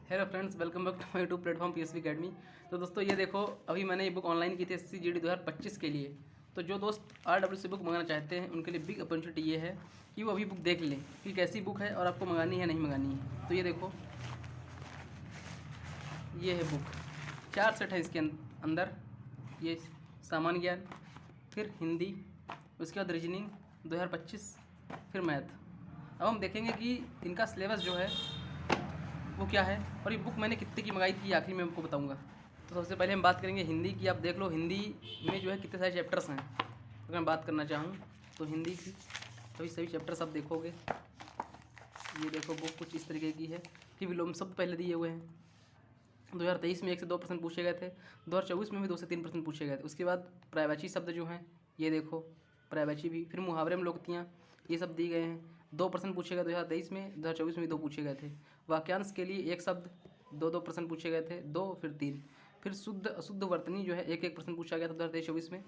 Hello friends, welcome back to my YouTube platform PSV academy. तो दोस्तों ये देखो, अभी मैंने ये बुक ऑनलाइन की थी एसएससी जीडी 2025 के लिए। तो जो दोस्त आरडब्ल्यूसी बुक मंगाना चाहते हैं उनके लिए बिग अपॉर्चुनिटी ये है कि वो अभी बुक देख लें कि कैसी बुक है और आपको मंगानी है नहीं मंगानी है। तो ये देखो, ये है बुक। 4 सेट है इसके अंदर। ये सामान्य ज्ञान, फिर हिंदी, उसके बाद रीजनिंग 2025, फिर मैथ। अब हम देखेंगे कि इनका सिलेबस जो है वो क्या है और ये बुक मैंने कितने की मंगाई थी आखिर में आपको बताऊंगा। तो सबसे पहले हम बात करेंगे हिंदी की। आप देख लो हिंदी में जो है कितने सारे चैप्टर्स हैं। अगर मैं बात करना चाहूँ तो हिंदी की सभी चैप्टर्स आप देखोगे। ये देखो, बुक कुछ इस तरीके की है कि विलोम शब्द पहले दिए हुए हैं। 2023 में 1 से 2% पूछे गए थे। 2024 में भी 2 से 3% पूछे गए थे। उसके बाद पर्यायवाची शब्द जो हैं, ये देखो पर्यायवाची भी, फिर मुहावरे में लोकोक्तियाँ, ये सब दिए गए हैं। 2% पूछे गए 2023 में, 2024 में भी 2 पूछे गए थे। वाक्यांश के लिए 1 शब्द 2% पूछे गए थे, 2 फिर 3। फिर शुद्ध अशुद्ध वर्तनी जो है 1% पूछा गया था 2023-24 में।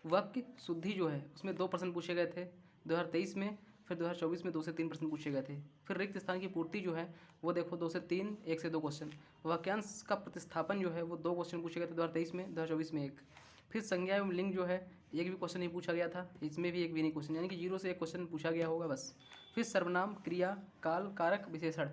वाक्य शुद्धि जो है उसमें 2% पूछे गए थे 2023 में, फिर 2024 में 2 से 3% पूछे गए थे। फिर रिक्त स्थान की पूर्ति जो है वो देखो 2 से 3, 1 से 2 क्वेश्चन। वाक्यांश का प्रतिस्थापन जो है वो 2 क्वेश्चन पूछे गए थे 2023 में, 2024 में 1। फिर संज्ञा एवं लिंग जो है एक भी क्वेश्चन नहीं पूछा गया था, इसमें भी एक भी नहीं क्वेश्चन, यानी कि 0 से 1 क्वेश्चन पूछा गया होगा बस। फिर सर्वनाम, क्रिया, काल, कारक, विशेषण,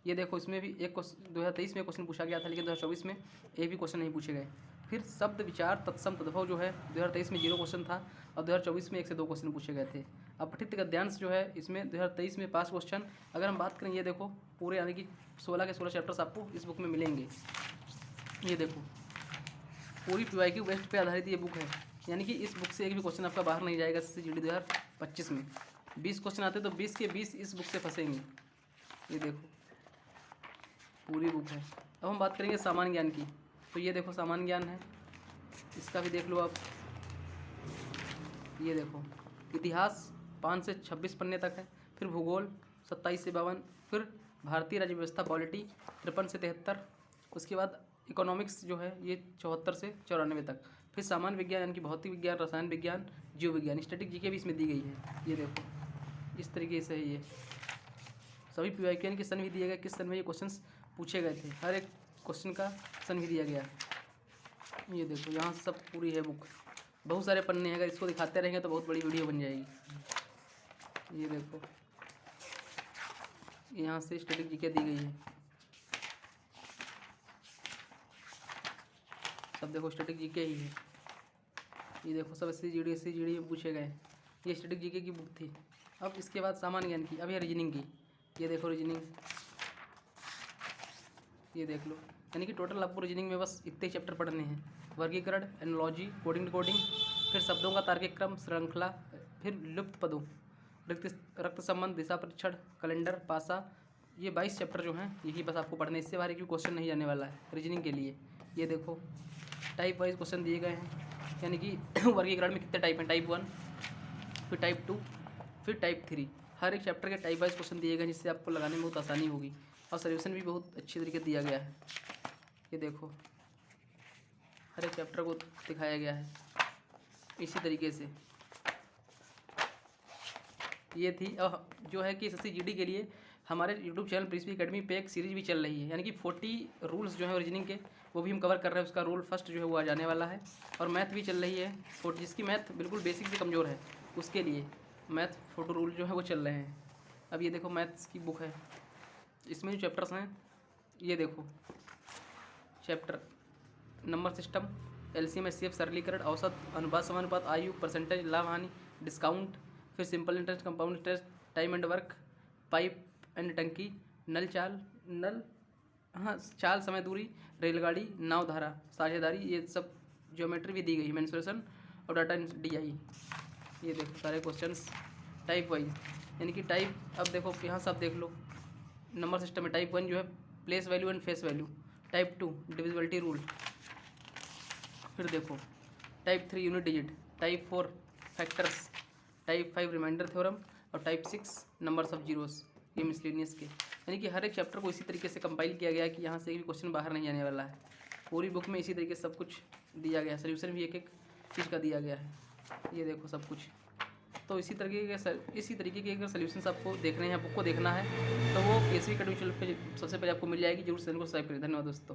ये देखो इसमें भी एक 2023 में क्वेश्चन पूछा गया था, लेकिन 2024 में एक भी क्वेश्चन नहीं पूछे गए। फिर शब्द, विचार, तत्सम, तद्भव जो है 2023 में 0 क्वेश्चन था और 2024 में 1 से 2 क्वेश्चन पूछे गए थे। अब पठित गद्यांश जो है इसमें 2023 में 5 क्वेश्चन। अगर हम बात करें, ये देखो पूरे यानी कि 16 के 16 चैप्टर्स आपको इस बुक में मिलेंगे। ये देखो पूरी पीवाईक्यू बेस्ड पे आधारित ये बुक है, यानी कि इस बुक से एक भी क्वेश्चन आपका बाहर नहीं जाएगा। एसएससी जीडी 2025 में 20 क्वेश्चन आते तो 20 के 20 इस बुक से फंसेंगे। ये देखो पूरी बुक है। अब हम बात करेंगे सामान्य ज्ञान की। तो ये देखो सामान्य ज्ञान है, इसका भी देख लो आप। ये देखो इतिहास 5 से 26 पन्ने तक है। फिर भूगोल 27 से 52। फिर भारतीय राज्य व्यवस्था पॉलिटी 53 से 73। उसके बाद इकोनॉमिक्स जो है ये 74 से 94 तक। फिर सामान्य विज्ञान यानी कि भौतिक विज्ञान, रसायन विज्ञान, जीव विज्ञान, स्टैटिक जीके भी इसमें दी गई है। ये देखो इस तरीके से है ये सभी पीवाईक्यू के सन भी दिए गए, किस सन में ये क्वेश्चंस पूछे गए थे, हर एक क्वेश्चन का सन भी दिया गया। ये देखो यहाँ से सब पूरी है बुक, बहुत सारे पन्ने हैं। अगर इसको दिखाते रहेंगे तो बहुत बड़ी वीडियो बन जाएगी। ये देखो यहाँ से स्टैटिक जीके दी गई है, सब देखो स्टैटिक जीके ही है। ये देखो सब एससी जीडी में पूछे गए। ये स्टैटिक जीके की बुक थी। अब इसके बाद सामान्य ज्ञान की, अब ये रीजनिंग की। ये देखो रीजनिंग, ये देख लो, यानी कि टोटल आपको रीजनिंग में बस इतने चैप्टर पढ़ने हैं। वर्गीकरण, एनोलॉजी, कोडिंग डिकोडिंग, फिर शब्दों का तार्किक क्रम, श्रृंखला, फिर लुप्त पदों, रक्त संबंध, दिशा परीक्षण, कैलेंडर, पासा, ये 22 चैप्टर जो हैं यही बस आपको पढ़ने। इससे बाहर एक भी क्वेश्चन नहीं जाने वाला है रीजनिंग के लिए। ये देखो टाइप वाइज क्वेश्चन दिए गए हैं, यानी कि वर्गीकरण में कितने टाइप हैं, टाइप 1, फिर टाइप 2, फिर टाइप 3। हर एक चैप्टर के टाइप वाइज क्वेश्चन दिए गए जिससे आपको लगाने में बहुत आसानी होगी और सोल्यूशन भी बहुत अच्छी तरीके से दिया गया है। ये देखो हर एक चैप्टर को दिखाया गया है इसी तरीके से। ये थी जो है कि एसएससी जीडी के लिए हमारे यूट्यूब चैनल पीएसवी अकेडमी पे एक सीरीज भी चल रही है, यानी कि 40 रूल्स जो है रीजनिंग के वो भी हम कवर कर रहे हैं। उसका रूल फर्स्ट जो है वो आ जाने वाला है। और मैथ भी चल रही है 40, जिसकी मैथ बिल्कुल बेसिक से कमज़ोर है उसके लिए मैथ 40 रूल जो है वो चल रहे हैं। अब ये देखो मैथ्स की बुक है, इसमें जो चैप्टर्स हैं ये देखो, chapter number system, LCM HCF, सरलीकरण, औसत, अनुपात समानुपात, आयु, परसेंटेज, लाभ हानि, डिस्काउंट, फिर simple interest, compound interest, time and work, pipe and टंकी, चाल, समय, दूरी, रेलगाड़ी, नाव, धारा, साझेदारी, ये सब ज्योमेट्री भी दी गई है, मेंसुरेशन और डाटा डीआई। ये देखो सारे क्वेश्चंस टाइप वाइज, यानी कि टाइप। अब देखो यहाँ से आप देख लो नंबर सिस्टम में टाइप 1 जो है place value and face value, type 2 divisibility rule, फिर देखो type 3 unit digit, type 4 factors, type 5 remainder theorem और टाइप 6 नंबर्स ऑफ जीरोस, ये मिसलेनियस के। यानी कि हर एक चैप्टर को इसी तरीके से कंपाइल किया गया है कि यहाँ से भी क्वेश्चन बाहर नहीं आने वाला है। पूरी बुक में इसी तरीके से सब कुछ दिया गया है, सोल्यूशन भी एक एक चीज़ का दिया गया है। ये देखो सब कुछ तो इसी तरीके के अगर सोल्यूशंस आपको देखने हैं, आपको देखना है, तो वो केसरी अकेडमी चैनल पे सबसे पहले आपको मिल जाएगी। जरूर चैनल को सब्सक्राइब करें। धन्यवाद दोस्तों।